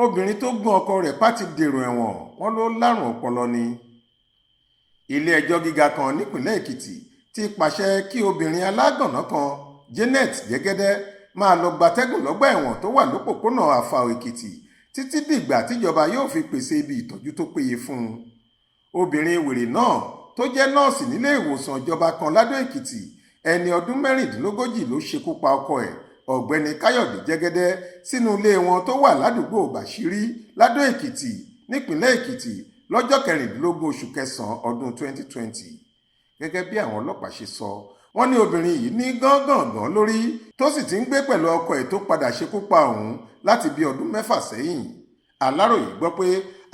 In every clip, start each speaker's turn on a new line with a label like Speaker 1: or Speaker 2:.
Speaker 1: obìnrin tó gún ọkọ rẹ̀ pa ti dèrò ẹ̀wọ̀n wọ́n ló lárùn ọpọlọ ni. ilé-ẹjọ́ gíga kan nípìnlẹ̀ èkìtì ti pàṣẹ kí obìnrin alágànná kan Janet Jẹ́gẹ́dẹ́ máa lọ gbatẹ́gùn lọ́gbà ẹ̀wọ̀n tó wà lópòpónà àfàò èkìtì títí dìgbà tíjọba yóò fi pèsè ibi ìtọ́jú tó péye fún un. obìnrin wèrè náà tó jẹ́ nọ́ọ̀sì nílé ìwòsàn ìjọba kan ládó èkìtì ẹni ọdún mẹ́rìndínlógójì ló ṣekú pa ọkọ ẹ̀ ọ̀gbẹ́ni káyọ̀dé jẹ́gẹ́dẹ́ sínú ilé wọn tó wà ládùúgbò bàṣírí ládó èkìtì nípìnlẹ̀ èkìtì lọ́jọ́ 16 oṣù kẹsàn-án ọdún 2020. gẹ́gẹ́ bí àwọn ọlọ́pàá ṣe sọ wọ́n ní obìnrin yìí ní gángangan lórí tó sì ti ń gbé pẹ̀lú ọkọ ẹ̀ tó padà ṣekú pa òun láti bí ọdún 6 sẹ́yìn. aláròyé gbọ́ pé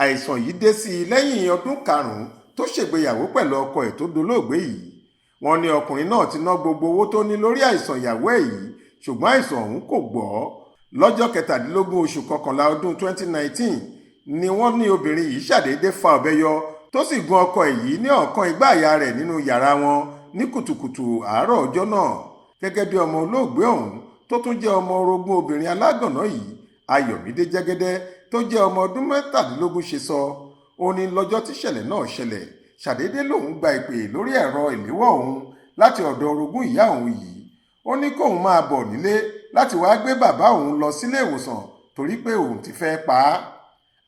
Speaker 1: àìsàn yìí dé sí i lẹ́yìn ọdún 5 tó ṣègbéyàwó pẹ̀lú ọkọ ẹ̀ tó dolóògbé yìí. wọ́n ní ọkùnrin náà ti ná gbogbo owó tó ní lórí àìsàn ìyàwó ẹ̀ yìí ṣùgbọ́n àìsàn ọ̀hún kò gbọ́. lọ́jọ́ 17 oṣù kọkànlá ọdún 2019 ni wọ́n ní obìnrin yìí ṣàdédé fa ọ̀bẹ yọ tó sì gún ọkọ ẹ̀ yìí ní ọ̀kan igbá àyà rẹ̀ nínú yàrá wọn ní kùtùkùtù àárọ̀ ọjọ́ náà. gẹ́gẹ́ bí ọmọ olóògbé ọ̀hún tó tún jẹ́ ọmọ orogún obìnrin alágànná yìí Ayọ̀mídé Jẹ́gẹ́dẹ́ tó jẹ́ ọmọ ọdún 17 ṣe sọ ó ní lọ́jọ́ tíṣẹ̀lẹ̀ náà ṣẹlẹ̀ ṣàdédé lòun gba ìpè lórí ẹ̀rọ ìléwọ́ òun láti ọ̀dọ̀ orogún ìyá òun yìí. ó ní kóun máa bọ̀ nílé láti wáá gbé bàbá òun lọ sílé ìwòsàn torí pé òun ti fẹ́ pa á.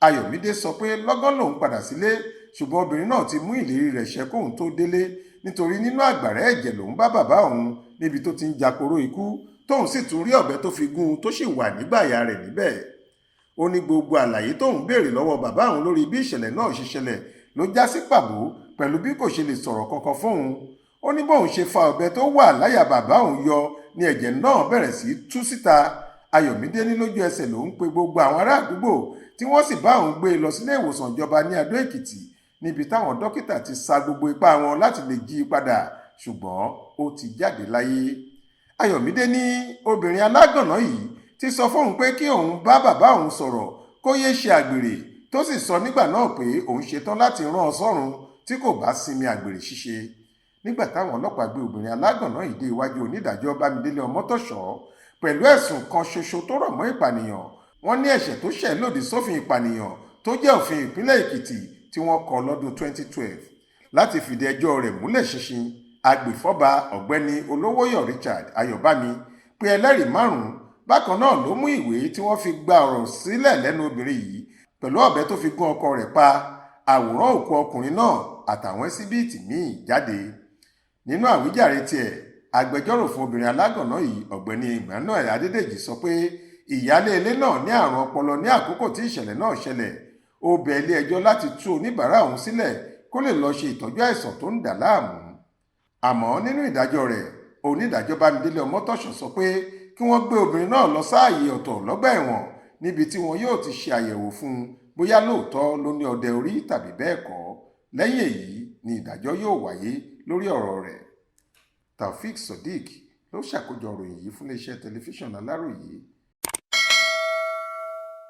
Speaker 1: Ayọ̀mídé sọ pé lọ́gán lòun padà sílé ṣùgbọ́n obìnrin náà ti mú ìlérí rẹ̀ ṣẹ kóun tó délé nítorí nínú àgbàrá ẹ̀jẹ̀ lòun bá bàbá òun níbi tó ti ń japoró ikú tóun sì tún rí ọ̀bẹ tó fi gún un tó sì wà nígbàyà rẹ̀ níbẹ̀. ó ní gbogbo àlàyé tóun béèrè lọ́wọ́ bàbá òun lórí bí ìṣẹ̀lẹ̀ náà ṣe ṣẹlẹ̀ ló já sí pàbó pẹ̀lú bí kò ṣe lè sọ̀rọ̀ kankan fóun. ó ní bóun ṣe fa ọ̀bẹ tó wà láyà bàbá òun yọ ni ẹ̀jẹ̀ náà bẹ̀rẹ̀ sí tú síta. Ayọ̀mídé ní lójú ẹsẹ̀ lòun pe gbogbo àwọn ará àdúgbò tí wọ́n sì bá òun gbé lọ sílé ìwòsàn ìjọba ní Adó Èkìtì níbi táwọn dókítà ti sa gbogbo ipá wọn láti lè jí i padà ṣùgbọ́n ó ti jáde láyé. Ayọ̀mídé ní obìnrin alágànná yìí ti sọ fóun pé kí òun bá bàbá òun sọ̀rọ̀ kó yéé ṣe àgbèrè tó sì sọ nígbà náà pé òun ṣetán láti rán ọ sọ́run tí kò bá sinmi àgbèrè ṣíṣe. nígbà táwọn ọlọ́pàá gbé obìnrin alágànná yìí dé iwájú onídàájọ́ Bámidélé Ọmọ́tọ̀ṣọ́ pẹ̀lú ẹ̀sùn kan ṣoṣo tó rọ̀ mọ́ ìpànìyàn wọ́n ní ẹ̀ṣẹ̀ tó ṣẹ̀ lòdì sófin ìpànìyàn tó jẹ́ òfin ìpínlẹ̀ Èkìtì tí wọ́n kọ lọ́dún 2012. láti fìdí ẹjọ́ rẹ̀ múlẹ̀ ṣinṣin agbèfọ́ba ọ̀gbẹ́ni Olówóyọ̀ Richard Ayọ̀bámi pé ẹlẹ́rìí 5 bákan náà ló mú ìwé tí wọ́n fi gba ọ̀rọ̀ sílẹ̀ lẹ́nu obìnrin yìí pẹ̀lú ọ̀bẹ tó fi gún ọkọ rẹ̀ pa àwòrán òkú ọkùnrin náà àtàwọn ẹsíbíìtì míì jáde. nínú àwíjàre tiẹ̀ agbẹjọ́rò fún obìnrin alágànná yìí ọ̀gbẹ́ni Emmanuel Adédèjì sọ pé ìyálé ilé náà ní àrùn ọpọlọ ní àkókò tí ìṣẹ̀lẹ̀ náà ṣẹlẹ̀. ó bẹ̀ ilé ẹjọ́ láti tú oníbàárà òun sílẹ̀ kó lè lọ ṣe ìtọ́jú àìsàn tó ń dà láàmú. àmọ́ nínú ìdájọ́ rẹ̀ onídàájọ́ Bámidélé Ọmọ́tọ̀ṣọ́ sọ pé kí wọ́n gbé obìnrin náà lọ sáàyè ọ̀tọ̀ lọ́gbà ẹ̀wọ̀n níbi tí wọn yóò ti ṣe àyẹ̀wò fún un bóyá lóòótọ́ ló ní ọdẹ orí tàbí bẹ́ẹ̀ kọ́. lẹ́yìn èyí ni ìdájọ́ yóò wáyé lórí ọ̀rọ̀ rẹ̀. Taofeek Sodiq ló ṣàkójọ ìròyìn yìí fún iléeṣẹ́ tẹlifíṣàn Aláròyé.